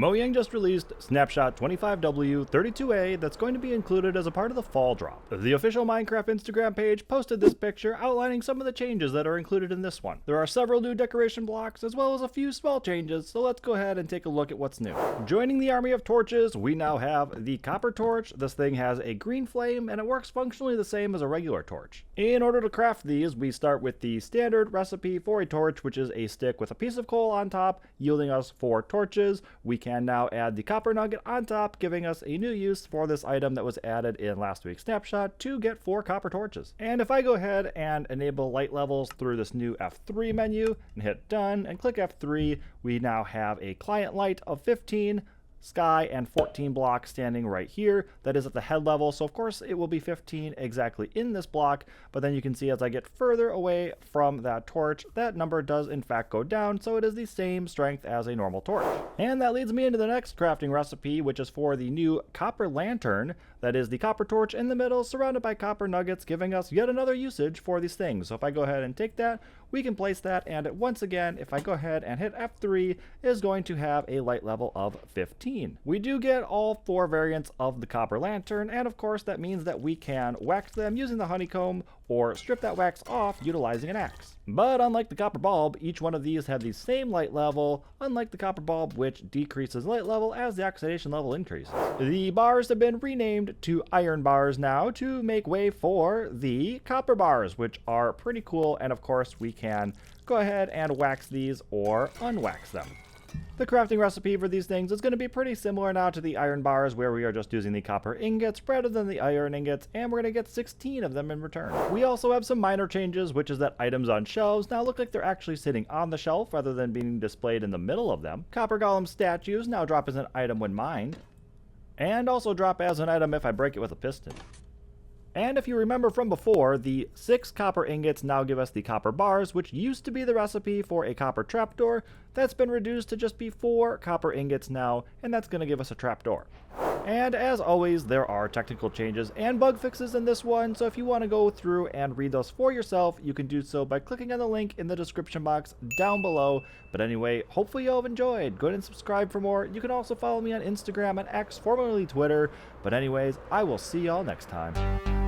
Mojang just released Snapshot 25W32A that's going to be included as a part of the fall drop. The official Minecraft Instagram page posted this picture outlining some of the changes that are included in this one. There are several new decoration blocks as well as a few small changes, so let's go ahead and take a look at what's new. Joining the army of torches, we now have the copper torch. This thing has a green flame and it works functionally the same as a regular torch. In order to craft these, we start with the standard recipe for a torch, which is a stick with a piece of coal on top, yielding us 4 torches. We can now add the copper nugget on top, giving us a new use for this item that was added in last week's snapshot to get 4 copper torches. And if I go ahead and enable light levels through this new F3 menu and hit done and click F3, we now have a client light of 15, sky, and 14 blocks standing right here. That is at the head level, so of course it will be 15 exactly in this block, but then you can see as I get further away from that torch, that number does in fact go down, so it is the same strength as a normal torch. And that leads me into the next crafting recipe, which is for the new copper lantern. That is the copper torch in the middle, surrounded by copper nuggets, giving us yet another usage for these things. So if I go ahead and take that, we can place that, and once again, if I go ahead and hit F3, is going to have a light level of 15. We do get all 4 variants of the copper lantern, and of course that means that we can wax them using the honeycomb or strip that wax off utilizing an axe. But unlike the copper bulb, each one of these have the same light level, unlike the copper bulb, which decreases light level as the oxidation level increases. The bars have been renamed to iron bars now to make way for the copper bars, which are pretty cool, and of course we can go ahead and wax these or unwax them. The crafting recipe for these things is going to be pretty similar now to the iron bars, where we are just using the copper ingots rather than the iron ingots, and we're going to get 16 of them in return. We also have some minor changes, which is that items on shelves now look like they're actually sitting on the shelf rather than being displayed in the middle of them. Copper golem statues now drop as an item when mined, and also drop as an item if I break it with a piston. And if you remember from before, the 6 copper ingots now give us the copper bars, which used to be the recipe for a copper trapdoor. That's been reduced to just be 4 copper ingots now, and that's going to give us a trapdoor. And as always, there are technical changes and bug fixes in this one, so if you want to go through and read those for yourself, you can do so by clicking on the link in the description box down below. But anyway, hopefully you all have enjoyed. Go ahead and subscribe for more. You can also follow me on Instagram and X, formerly Twitter. But anyways, I will see y'all next time.